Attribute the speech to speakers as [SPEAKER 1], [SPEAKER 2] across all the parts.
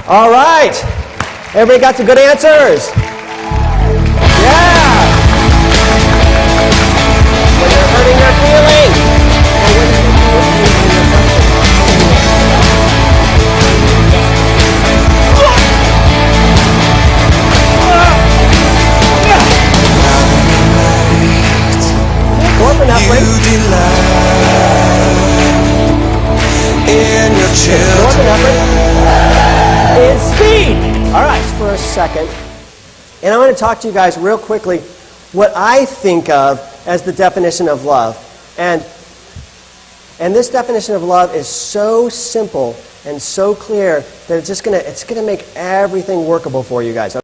[SPEAKER 1] All right. Everybody got some good answers? Yeah. When you're hurting your feelings. Is speed. All right, for a second. And I want to talk to you guys real quickly what I think of as the definition of love. And this definition of love is so simple and so clear that it's going to make everything workable for you guys.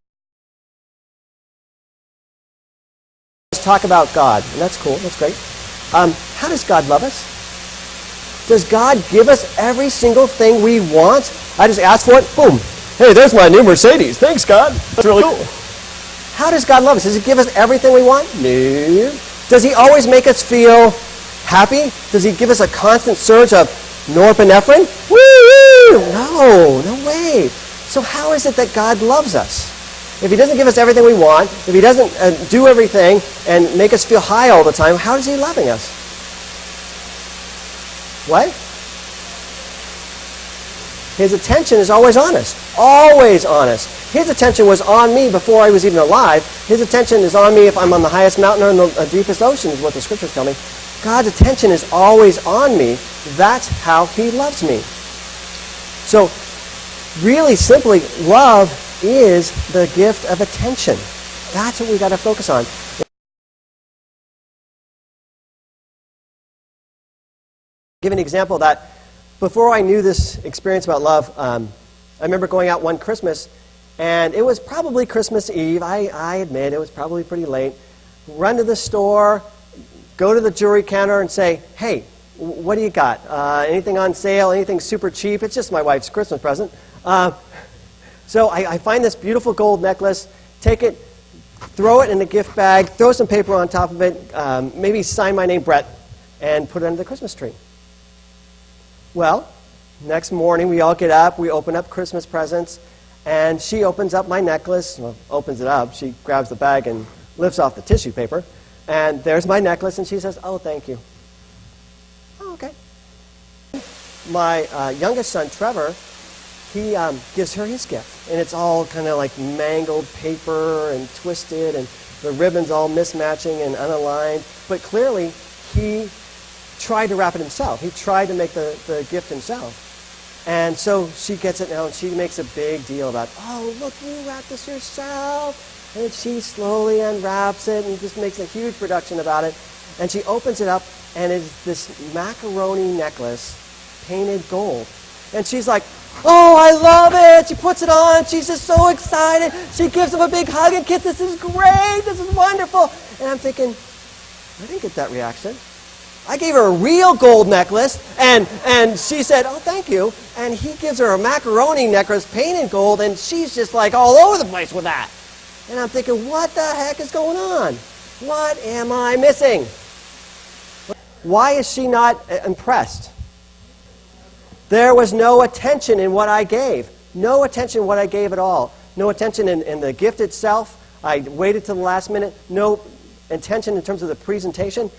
[SPEAKER 1] Let's talk about God. And that's cool. That's great. How does God love us? Does God give us every single thing we want? I just ask for it, boom. Hey, there's my new Mercedes. Thanks, God. That's really cool. How does God love us? Does He give us everything we want? No. Does He always make us feel happy? Does He give us a constant surge of norepinephrine? Woo! No way. So how is it that God loves us? If He doesn't give us everything we want, if He doesn't do everything and make us feel high all the time, how is He loving us? What? His attention is always on us. Always on us. His attention was on me before I was even alive. His attention is on me if I'm on the highest mountain or in the deepest ocean, is what the scriptures tell me. God's attention is always on me. That's how He loves me. So, really simply, love is the gift of attention. That's what we got to focus on. Give an example of that. Before I knew this experience about love, I remember going out one Christmas, and it was probably Christmas Eve. I admit it was probably pretty late. Run to the store, go to the jewelry counter and say, hey, what do you got? Anything on sale? Anything super cheap? It's just my wife's Christmas present. So I find this beautiful gold necklace, take it, throw it in a gift bag, throw some paper on top of it, maybe sign my name, Brett, and put it under the Christmas tree. Well, next morning we all get up, we open up Christmas presents, and she opens up my necklace, well, opens it up, she grabs the bag and lifts off the tissue paper, and there's my necklace, and she says, oh, thank you. Oh, okay. My youngest son, Trevor, he gives her his gift, and it's all kind of like mangled paper and twisted, and the ribbons all mismatching and unaligned, but clearly he tried to wrap it himself. He tried to make the gift himself. And so she gets it now, and she makes a big deal about, oh, look, you wrapped this yourself. And she slowly unwraps it and just makes a huge production about it. And she opens it up, and it's this macaroni necklace painted gold. And she's like, oh, I love it. She puts it on. She's just so excited. She gives him a big hug and kiss. This is great. This is wonderful. And I'm thinking, I didn't get that reaction. I gave her a real gold necklace, and she said, oh, thank you. And he gives her a macaroni necklace painted gold, and she's just like all over the place with that. And I'm thinking, what the heck is going on? What am I missing? Why is she not impressed? There was no attention in what I gave. No attention in what I gave at all. No attention in the gift itself. I waited till the last minute. No attention in terms of the presentation.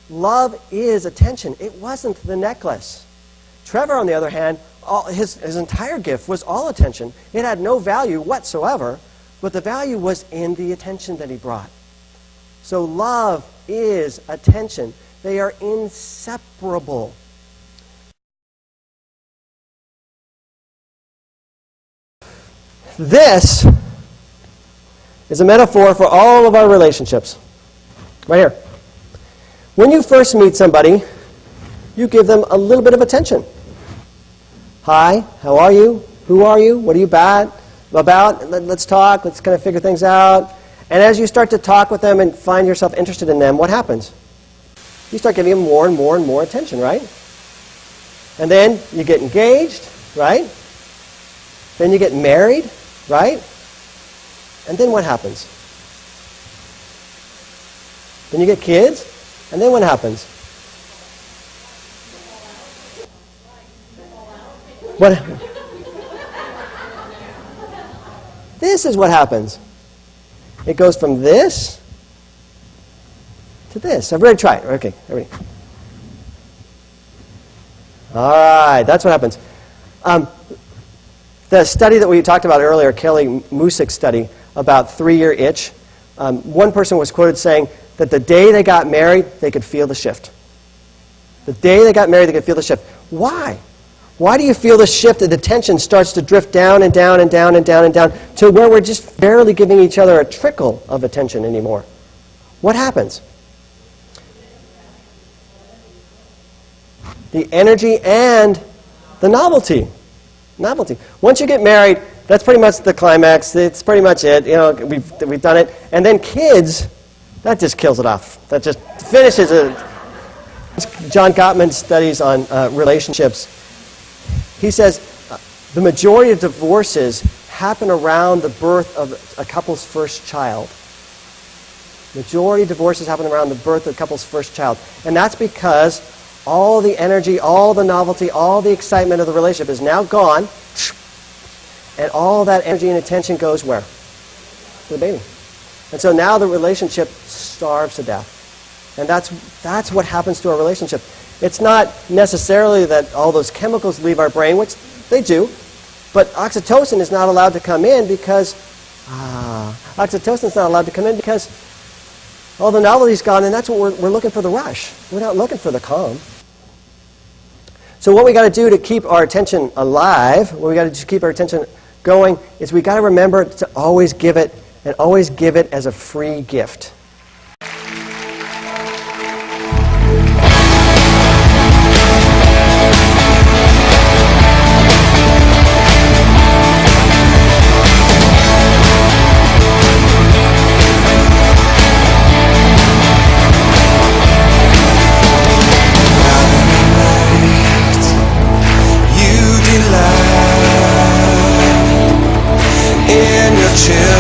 [SPEAKER 1] Love is attention. It wasn't the necklace. Trevor, on the other hand, his entire gift was all attention. It had no value whatsoever, but the value was in the attention that he brought. So love is attention. They are inseparable. This is a metaphor for all of our relationships. Right here. When you first meet somebody, you give them a little bit of attention. Hi, how are you? Who are you? What are you about? Let's talk. Let's kind of figure things out. And as you start to talk with them and find yourself interested in them, what happens? You start giving them more and more and more attention, right? And then you get engaged, right? Then you get married, right? And then what happens? Then you get kids. And then what happens? What? this is what happens. It goes from this to this. Everybody try it. Okay, everybody. All right, that's what happens. The study that we talked about earlier, Kelly Musik's study about 3-year itch, one person was quoted saying that the day they got married, they could feel the shift. The day they got married, they could feel the shift. Why? Why do you feel the shift that the tension starts to drift down and down and down and down and down to where we're just barely giving each other a trickle of attention anymore? What happens? The energy and the novelty. Novelty. Once you get married, that's pretty much the climax. It's pretty much it. You know, we've done it. And then kids, that just kills it off. That just finishes it. John Gottman studies on relationships. He says the majority of divorces happen around the birth of a couple's first child. Majority of divorces happen around the birth of a couple's first child. And that's because all the energy, all the novelty, all the excitement of the relationship is now gone. And all that energy and attention goes where? To the baby. And so now the relationship starves to death. And that's what happens to our relationship. It's not necessarily that all those chemicals leave our brain, which they do, but oxytocin is not allowed to come in because all the novelty's gone, and that's what we're looking for, the rush. We're not looking for the calm. So what we got to do to keep our attention alive, what we got to keep our attention going, is we got to remember to always give it, and always give it as a free gift.
[SPEAKER 2] In your children.